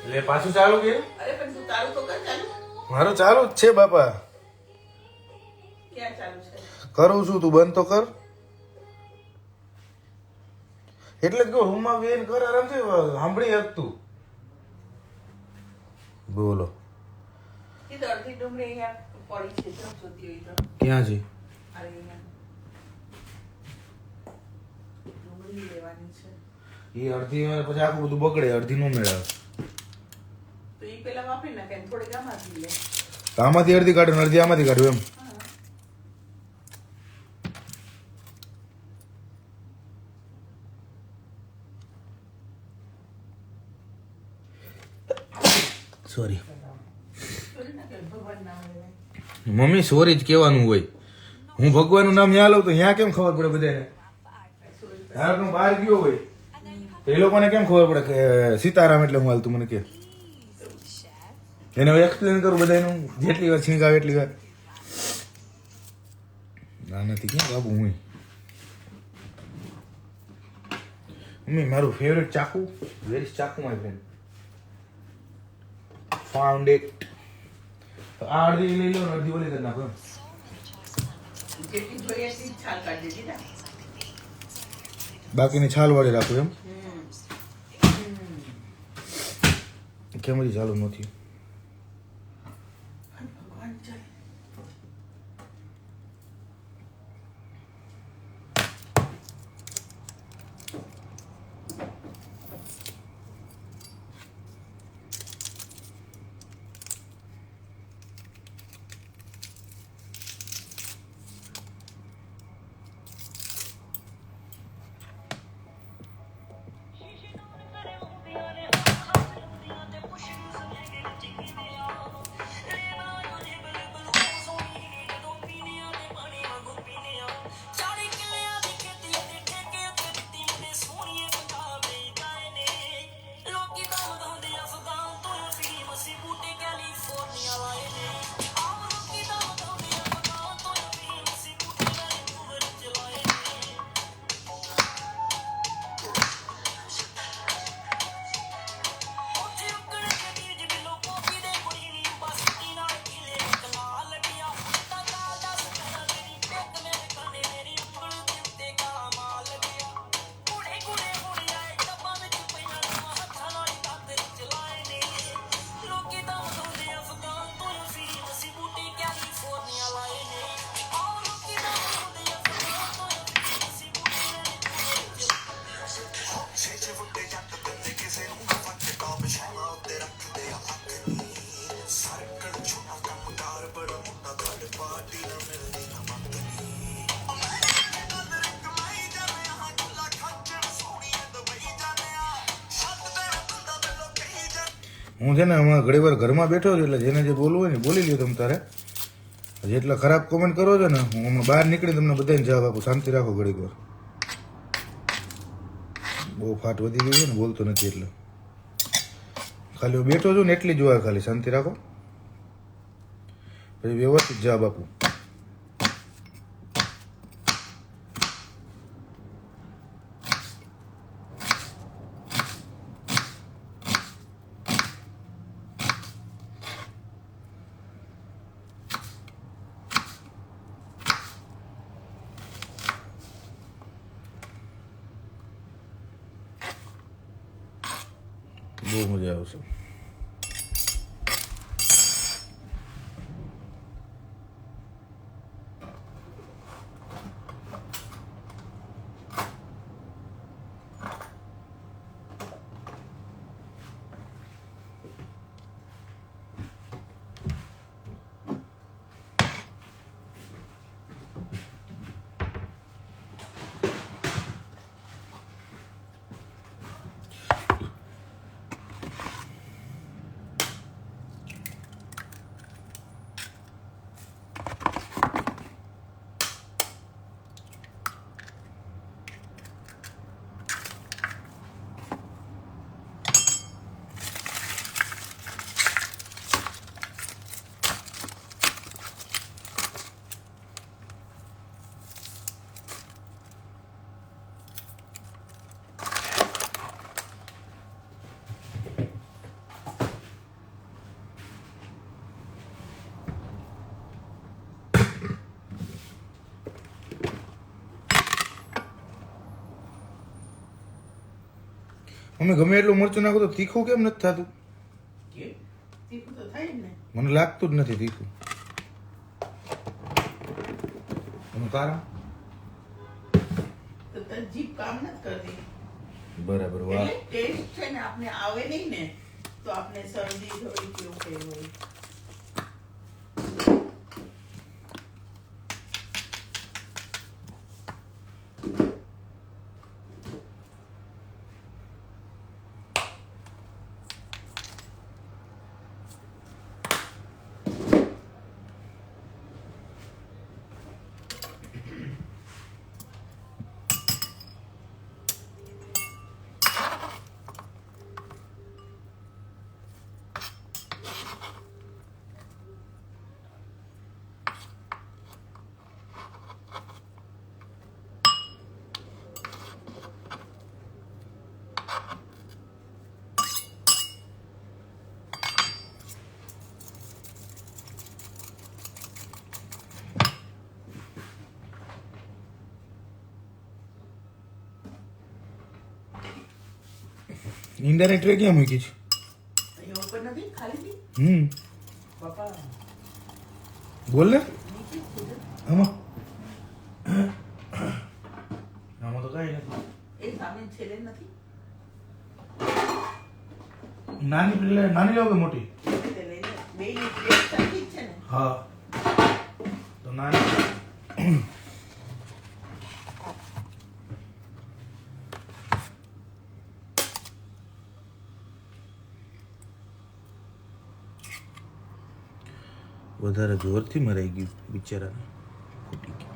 લે પાછું ચાલુ કે અરે પણ તું તારું તો કર ચાલુ. મારું ચાલુ જ છે બાપા. ક્યાં ચાલુ છે? કરું છું, તું બંધ તો કર. એટલે જ કહું રૂમમાં બેન કર આરામથી, સાંભળી શકતું. બોલો એ તો અડધી ડુંગળી અહીંયા પડી છે, જો જોતી હોય તો. ક્યાં છે? અરે અહીંયા ડુંગળી લેવાની છે. એ અડધી પછી આખું બધું બગડે, અડધી નો મેળવે. તો એ પેલા વાપરી નાખે ને થોડીક આમાંથી લે. આમાંથી અડધી કાઢું ને અડધી આમાંથી કાઢું એમ. સોરી થોડી નાખે ભગવાન નામ લેવાય. મમ્મી, સોરી જ કહેવાનું હોય. હું ભગવાનનું નામ ન્યા લઉં તો ત્યાં કેમ ખબર પડે બધાને? ધારો કે હું બહાર ગયો હોય તો એ લોકોને કેમ ખબર પડે કે સીતારામ એટલે હું હાલતું? મને કે એને એક્સપ્લેન કરું બધાનું, જેટલી વાર છીંક આવે એટલી વાર. ના નથી ક્યાં બાબુ હું. મમ્મી, મારું ફેવરેટ ચાકુ, વેર ઇઝ ચાકુ માય ફ્રેન્ડ? Found it. આ અડધી લઈ લો ને અડધી ઓલી કરી નાખો એમ. જેટલી જોઈએ એટલી જ છાલ કાઢી દીધી ને. બાકીની છાલ વાળી રાખું એમ. કેમ હજી ચાલુ નથી? ભગવાન ચાલે. હું છે ને હમણાં ઘણી વાર ઘરમાં બેઠો છું, એટલે જેને જે બોલવું હોય ને બોલી લ્યો તમે તારે. જેટલા ખરાબ કોમેન્ટ કરો છો ને, હું હમણાં બહાર નીકળી તમને બધાને જવાબ આપું. શાંતિ રાખો ઘડીક વાર. બહુ ફાટ વધી ગઈ છે ને, બોલતો નથી એટલે. ખાલી હું બેઠો છું ને એટલી જ વાર ખાલી શાંતિ રાખો, પછી વ્યવસ્થિત જવાબ આપું. બહુ મજા આવશે. અમે ગમે એટલું મરચું નાખો તો તીખું કેમ નથી થતું? કે તીખું તો થાય જ ને. મને લાગતું જ નથી તીખું. એનું કારણ? તો તારી જીભ કામ નથી કરતી. બરાબર, વાહ. એટલે ટેસ્ટ છે ને આપણે આવે નહીં ને તો આપણે શરદી થોડી કેવું કઈ હોય. ઈંડાની ટ્રે ક્યાં મૂકી છે? અહીંયા ઉપર નથી ખાલી બાપા બોલ ને. નીચે જ છે ને. આમાં આમાં તો કાંઈ નથી. એ સામે છેલ્લે નથી નાની લો કે મોટી? તે લઈને બે ની પ્લેટ સરખી જ છે ને. હા, તો નાની. વધારે જોરથી મરાઈ ગયું બિચારાને, ફૂટી ગયું.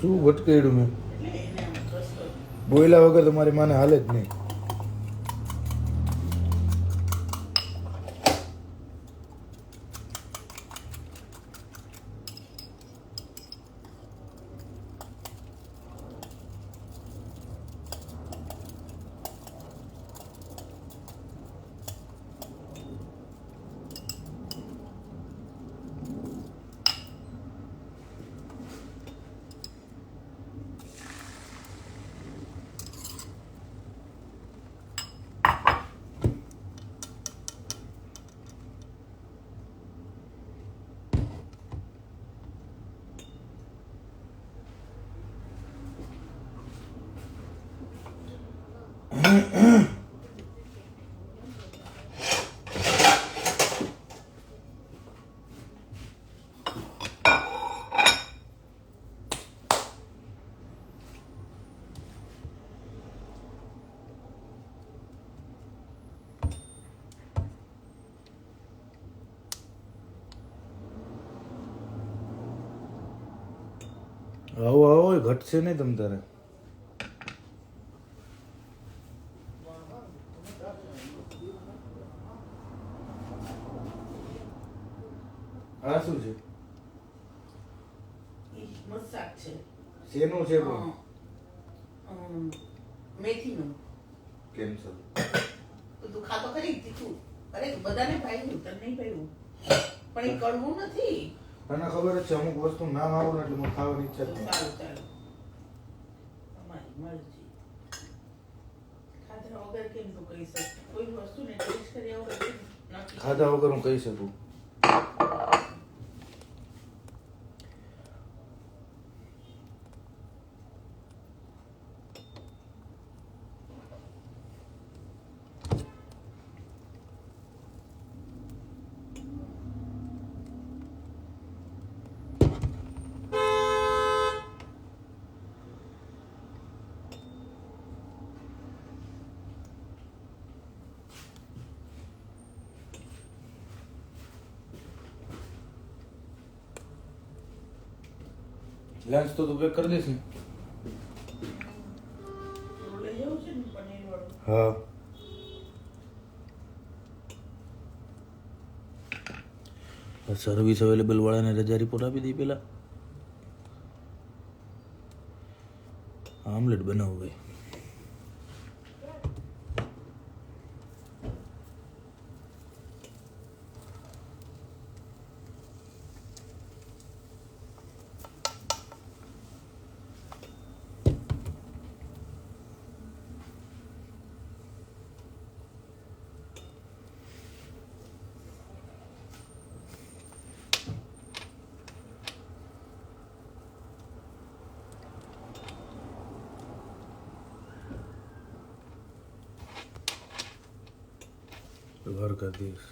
શું ભટકાયું મેં? બોયલા વગર તમારી માને હાલે જ નહીં. આવો આવો એ ઘટશે નહીં તમ તારે. આ શું છે? ઈ મસાક છે. શેનું છે પણ? મેથીનું. કેન્સર. તો તું ખાતો ખરી તીખું? અરે બધાને ભાવ્યું, તને નહીં ભાવ્યું. પણ એ કડવું નથી. મને ખબર જ છે અમુક વસ્તુ નામ આવું ને એટલે મને ખાવાની ઈચ્છા જ નહીં. સારું ચાલો. તમારી મરજી. ખાધા વગર કેમ તું કહી શકે? કોઈ વસ્તુને ટેસ્ટ કર્યા વગર કેમ નક્કી? ખાધા વગર હું કહી શકું. લંચ તો તું પેક કરી દઈશ ને? થોડું લઈ જવું છે ને પનીર વાળું. હા. સર્વિસ અવેલેબલ વાળાને રજા રિપોર્ટ આપી દઈ પેલા. આમલેટ બનાવવું ભાઈ. घर कर दीस.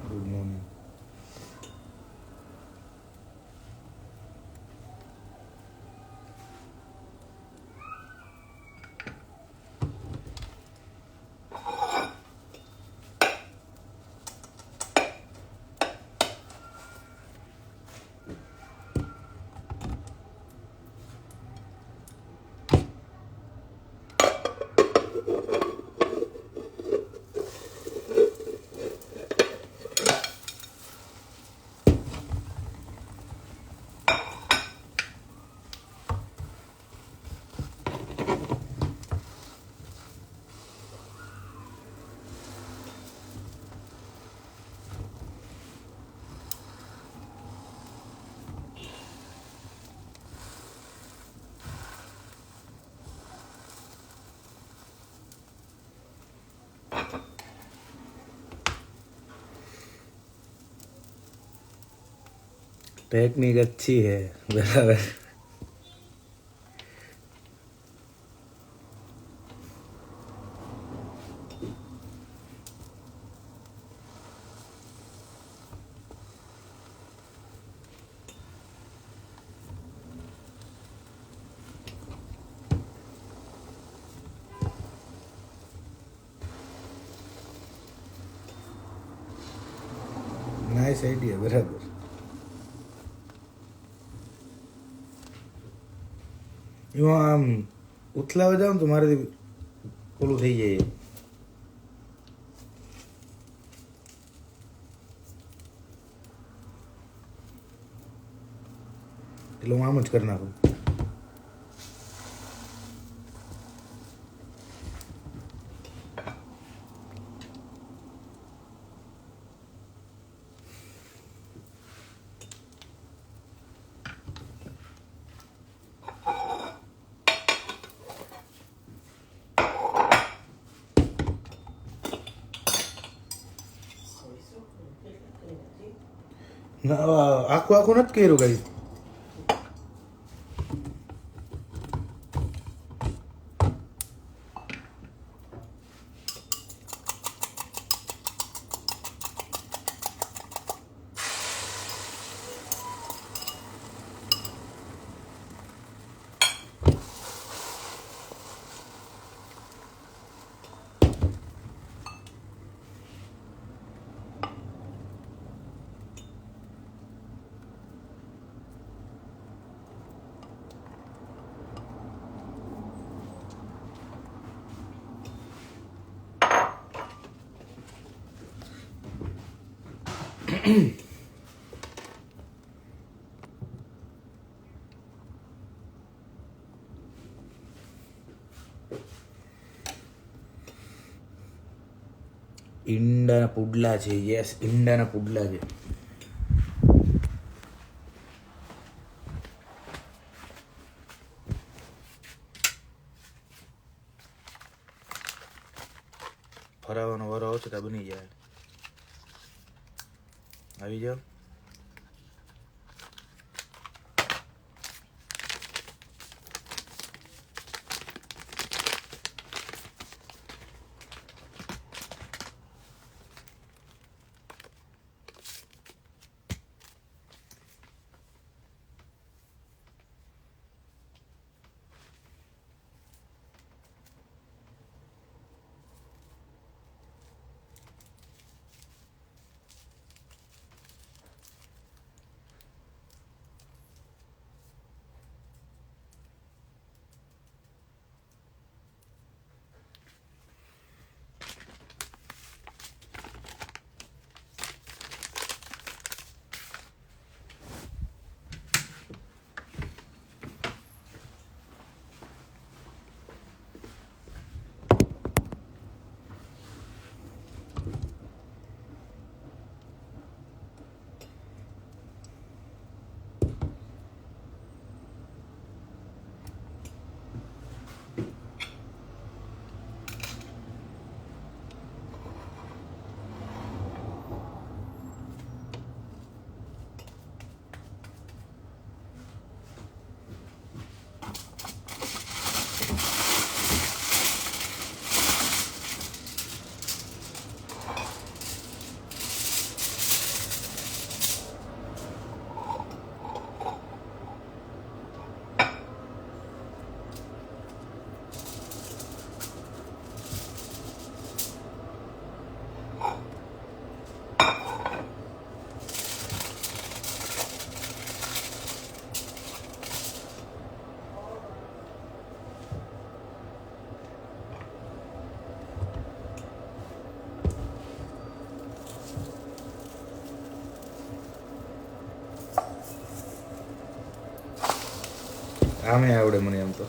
Good morning. टेक्निक अच्छी है बराबर. नाइस आइडिया बराबर. એમાં આમ ઉથલાવા જાવ ને તો મારાથી ઓલું થઈ જાય. એટલે હું આમ જ કરી નાખું. ના આખું આખું નથી કર્યું કઈ. ઈંડાના પુડલા છે. યસ, ઈંડાના પુડલા છે. ફરાવાનો વારો આવશે તો બની જાય. આવી જાઓ. આમે આવડે મને એમ તો.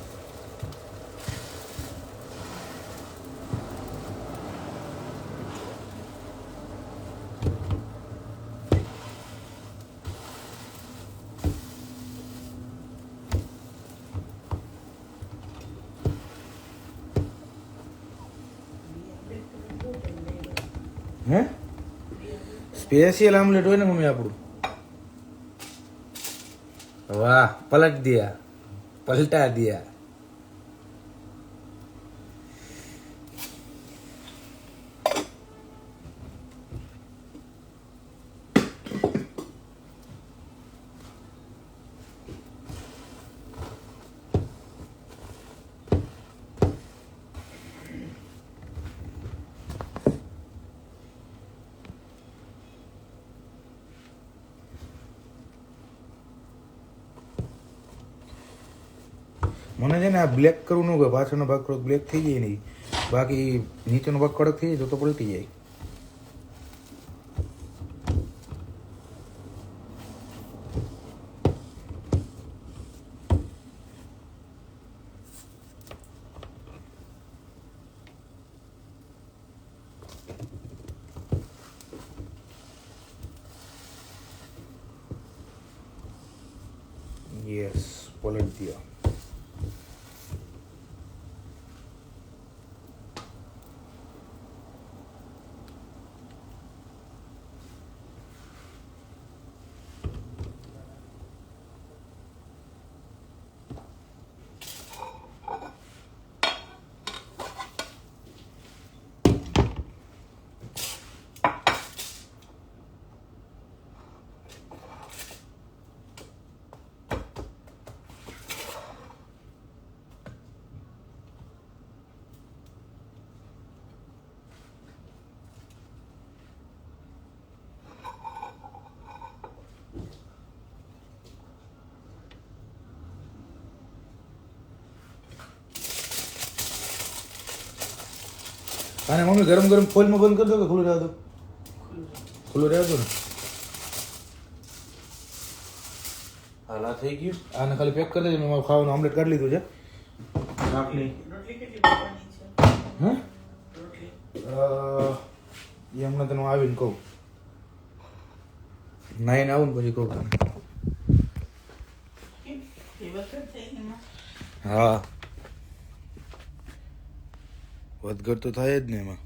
હે સ્પેશિયલ આમલેટ હોય ને મમ્મી આપણું. વાહ, પલટ દિયા, પલટા દિયા. મને છે ને આ બ્લેક કરવું ન હોય, પાછળનો ભાગ થોડોક બ્લેક થઈ જાય નહીં, બાકી નીચેનો ભાગ કડક થઈ જાય તો પલટી જાય. યસ, પલટ દિયા. અને મમ્મી ગરમ ગરમ ફોઇલમાં બંધ કરી દો કે ખુલ્લું રહેવા દો? ખુલ્લું રહેવા દો ને. હાલ આ થઈ ગયું. આને ખાલી પેક કરી દેજો. મેં મારું ખાવાનું ઓમલેટ કાઢી લીધું છે. શાકની રોટલી કેટલી બનાવવાની છે? હા રોટલી એ હમણાં તને હું આવીને કહું. નાઈને આવું ને પછી કહું તને. કેમ? એ વખત થઈ એમાં હા વધઘટ તો થાય જ ને એમાં.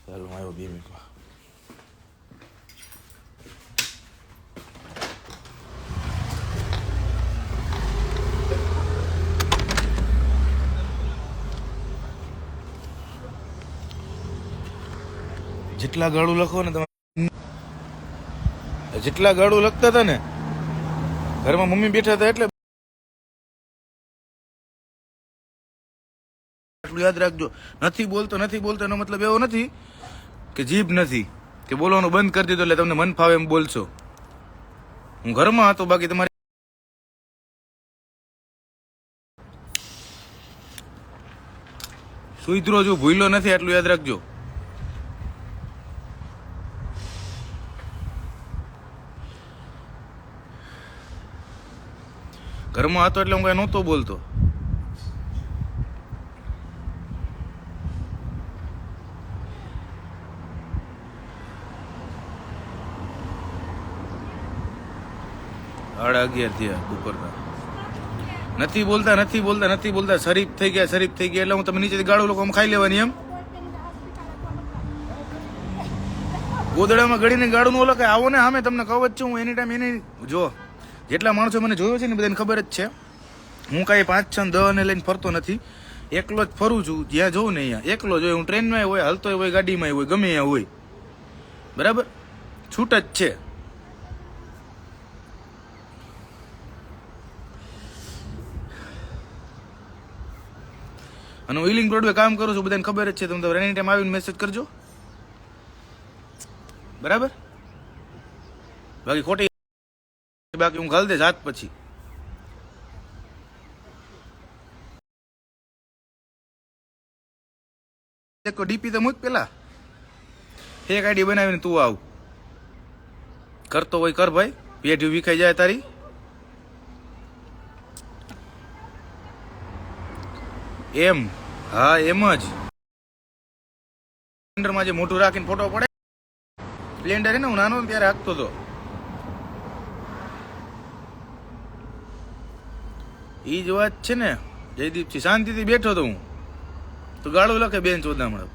ચાલો આવ્યો 2 મિનિટમાં. જેટલા ગાળું લખો ને તમે, જેટલા ગાળું લખતા હતા ને ઘરમાં મમ્મી બેઠા હતા એટલે આટલું યાદ રાખજો. નથી બોલતો એનો મતલબ એવો નથી કે જીભ નથી કે બોલવાનું બંધ કરી દીધું એટલે તમને મન ફાવે એમ બોલશો. હું ઘરમાં હતો, બાકી તમારે સુઈધરો જો ભૂલો નથી, આટલું યાદ રાખજો. ઘરમાં હતો એટલે હું કઈ નહોતો બોલતો. સાડા 11 થયા બપોરના. નથી બોલતા શરીફ થઈ ગયા એટલે હું તમે નીચેથી ગાળું લોકો ખાઈ લેવાની એમ. ગોદડામાં ગળીને ગાળું નો લખાય. આવો ને સામે તમને કહું જ છું હું એની ટાઈમ એની. જો જેટલા માણસો મને જોયો છે ને બધાને ખબર જ છે હું કાંઈ 5, 6, 10 ને લઈને ફરતો નથી. એકલો જ ફરું છું. જ્યાં જોઉં ને અહીંયા એકલો જ હોય. હું ટ્રેનમાં હોય, હાલતો હોય, ગાડીમાં હોય, ગમે ત્યાં હોય. બરાબર, છૂટ જ છે. અને હું હિલિંગ બ્રોડવે કામ કરું છું, બધાને ખબર જ છે. તમે તો એની ટાઈમ આવીને મેસેજ કરજો. બરાબર, બાકી ખોટી બાકી હું ઘાલ દે જાત પછી. ડીપી તો મૂક પેલા. ફેક આઈડી બનાવીને તું આવ. કરતો હોય કર ભાઈ, પેઢી વિખાઈ જાય તારી. એમ હા એમ જ. સ્પ્લેન્ડરમાં જે મોટું રાખીને ફોટો પડે, સ્પ્લેન્ડર ને હું નાનો ત્યારે હાંકતો હતો. ઈ જ વાત છે ને જયદીપજી. શાંતિથી બેઠો તો હું તો ગાળું લખે બેન ચોદામણ.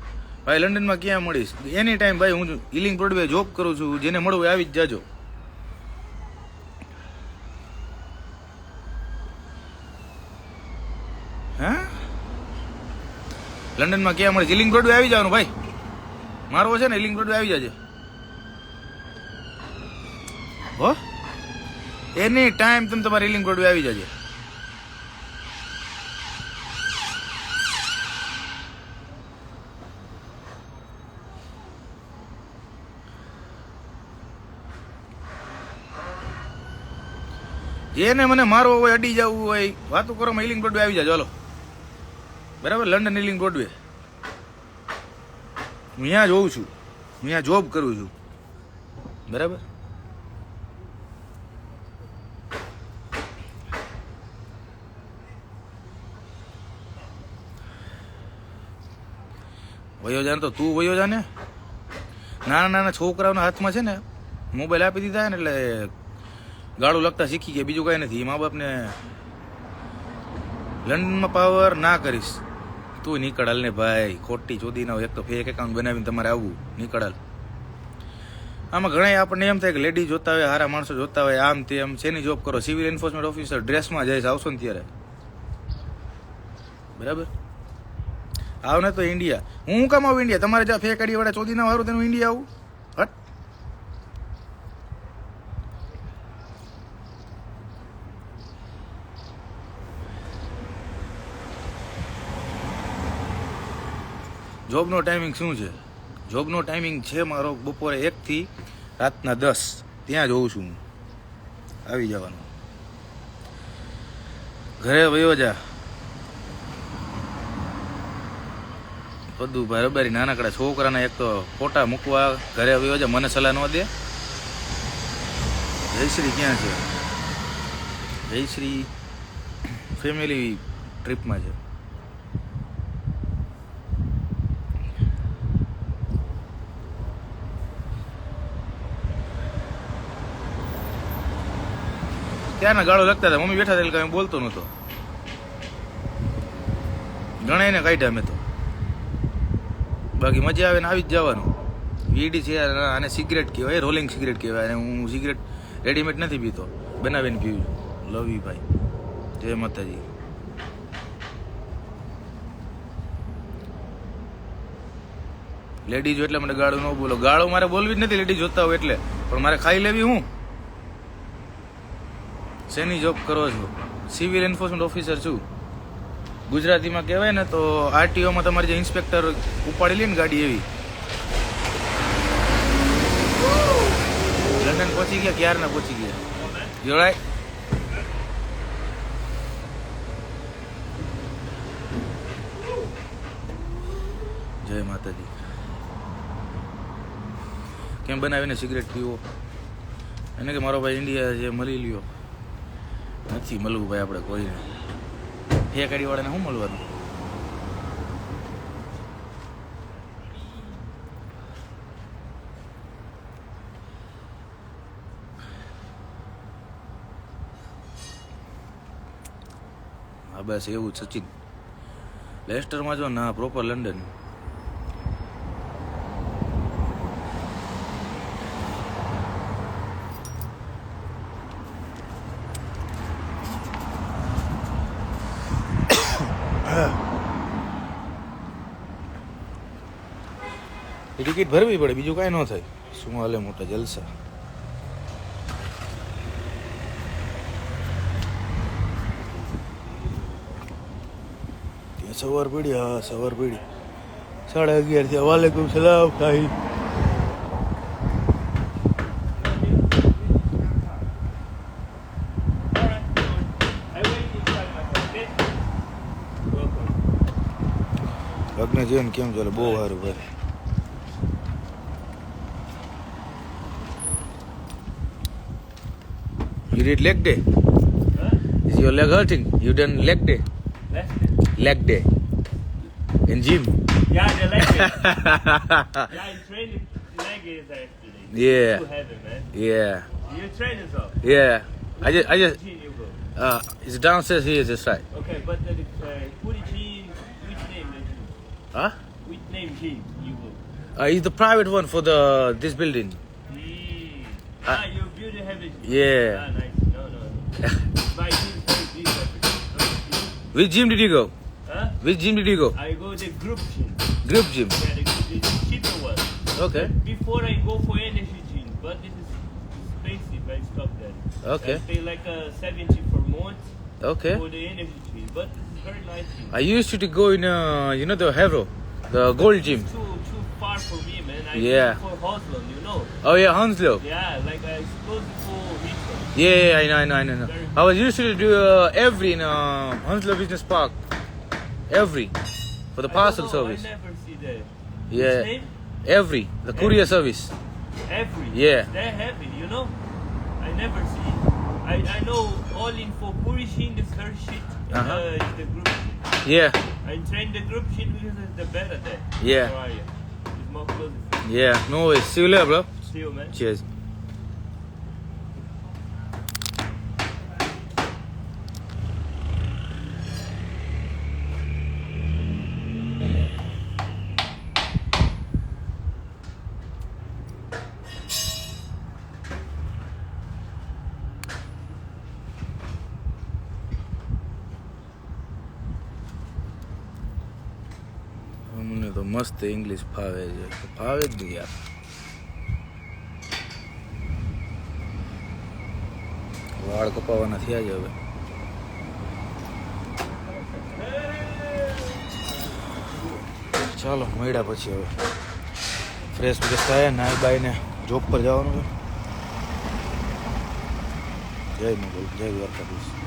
ભાઈ લંડનમાં ક્યાં મળીશ? એની ટાઈમ ભાઈ હું હિલિંગ બ્રોડવે જોબ કરું છું. જેને મળવું આવી જ જાજો. હા લંડનમાં ક્યાં મળે? હિલિંગ બ્રોડવે આવી જવાનું ભાઈ. મારો છે ને હિલિંગ બ્રોડવે આવી જાજે. હો એની ટાઈમ તમે તમારે હિલિંગ બ્રોડવે આવી જાજે. જેને મને મારવો હોય, અડી જવું હોય, વાતો કરો, હિલિંગ બ્રોડવે આવી જાજો. હાલો બરાબર, લંડન હિલિંગ બ્રોડવે. હું અહીંયા જોઉં છું, હું અહીંયા જોબ કરું છું. બરાબર, વયો જા તો તું વયો જા ને. નાના છોકરાઓના હાથમાં છે ને મોબાઈલ આપી દીધા ને એટલે ગાળું લખતા શીખી ગયા. બીજું કઈ નથી. મા બાપને લંડનમાં પાવર ના કરીશ. તું નીકળાલ ને ભાઈ, ખોટી ચોદી ના હોય. એક તો ફેક એકાઉન્ટ બનાવીને તમારે આવવું. નીકળાલ. આમાં ઘણા આપણને એમ થાય કે લેડી જોતા હોય, સારા માણસો જોતા હોય, આમ તેમ. શેની જોબ કરો? સિવિલ એન્ફોર્સમેન્ટ ઓફિસર ડ્રેસમાં જઈશ આવશો ને ત્યારે. બરાબર, આવ ને તો ઇન્ડિયા. હું કામ આવું ઇન્ડિયા? તમારે જ્યાં ફેક આડી વાળા ચોદી ના વાળું તેનું ઇન્ડિયા આવું? હટ. જોબનો ટાઈમિંગ શું છે? જોબનો ટાઈમિંગ છે મારો બપોરે 1 થી રાતના 10. ત્યાં જોઉં છું હું. આવી જવાનું. ઘરે વયો જા બધું બરાબરી. નાનકડા છોકરાના એક તો ફોટા મૂકવા ઘરે વયો જા, મને સલાહ ન દે. જયશ્રી ક્યાં છે? જયશ્રી ફેમિલી ટ્રીપમાં છે. ક્યારના ગાળો લગતા હતા, મમ્મી બેઠા હતા એટલે કઈ બોલતો નહોતો. ગણાઈને કાઢ્યા મેં તો. બાકી મજા આવે ને આવી જ જવાનું. વીડી છે આને સિગરેટ કહેવાય, રોલિંગ સિગરેટ કહેવાય. અને હું સિગરેટ રેડીમેડ નથી પીતો, બનાવીને પીવું છું. લવ યુ ભાઈ, જય માતાજી. લેડીઝ એટલે મને ગાળું ન બોલો. ગાળું મારે બોલવી જ નથી લેડીઝ જોતા હોય એટલે, પણ મારે ખાઈ લેવી. હું શેની જોબ કરો છો? સિવિલ એન્ફોર્સમેન્ટ ઓફિસર છું. ગુજરાતીમાં કહેવાય ને તો આરટીઓમાં તમારે જે ઇન્સ્પેક્ટર ઉપાડી લે ને ગાડી, એવી. લંડન પહોંચી ગયા, ક્યારના પહોંચી ગયા. જોડાય. જય માતાજી. કેમ બનાવીને સિગરેટ પીવો? એને કે મારો ભાઈ ઇન્ડિયા જે મળી લ્યો. નથી મળવું ભાઈ આપણે કોઈને. ફેકાડી વાળાને શું મળવાનું? હા બસ એવું જ. સચિન લેસ્ટરમાં જો ના, પ્રોપર લંડન. ટિકિટ ભરવી પડે, બીજું કાંઈ ન થાય. શું હાલે મોટા જલસા. ત્યાં સવાર પડી. હા સવાર પડી. 11:30 થયા. વાલેકુમ સલામ સાહેબ. લગ્ન છે ને કેમ ચાલે? બહુ સારું ભાઈ. You did leg day? Is your leg hurting? You done leg day? Leg day. In gym? Yeah, the leg day. Yeah, I trained leg days actually. Yeah. Too heavy, man. Yeah. You train yourself. Yeah. I just Gym you go. it's downstairs here, just right. Okay, but put it gym, which name the gym? Huh? Which name gym you go? It's the private one for this building. You beauty have it. Yeah. Ah, nice. No. By this. Which gym did you go? Huh? Which gym did you go? I go the group gym. Group gym. Yeah, the cheaper one. Okay. Before I go for energy gym, but this is expensive. I stop that. Okay. I pay like 70 for month Okay. for the energy gym, but this is very nice gym. I used to go in the Harrow, the gold gym. It's too far for me, man. I Yeah. go for Hoslo, you know. Oh yeah, Hounslow. Yeah, like I supposed to go Richmond. Yeah, I know. I was used to do every in Hounslow Business Park. Every for the parcel service. I never see that. Yeah. Which name? Every the courier service. Every. Yeah. They're heavy, you know. I never see. I know all in for Purishin, the third sheet, is the group sheet. Yeah. I train the group sheet because it's the better there. Yeah. How are you? It's more close. Yeah. No worries. See you later, bro. See you, man. Cheers. અમને તો મસ્ત English ફાવે છે. ફાવે જ નહીં યાર. વાળ કપાવાના થયા છે હવે. ચાલો મળ્યા પછી હવે ફ્રેશ બ્રેશ થાય, નાઈ બાઈને જોબ પર જવાનું છે. જય મોગલ, જય દ્વારકાધીશ.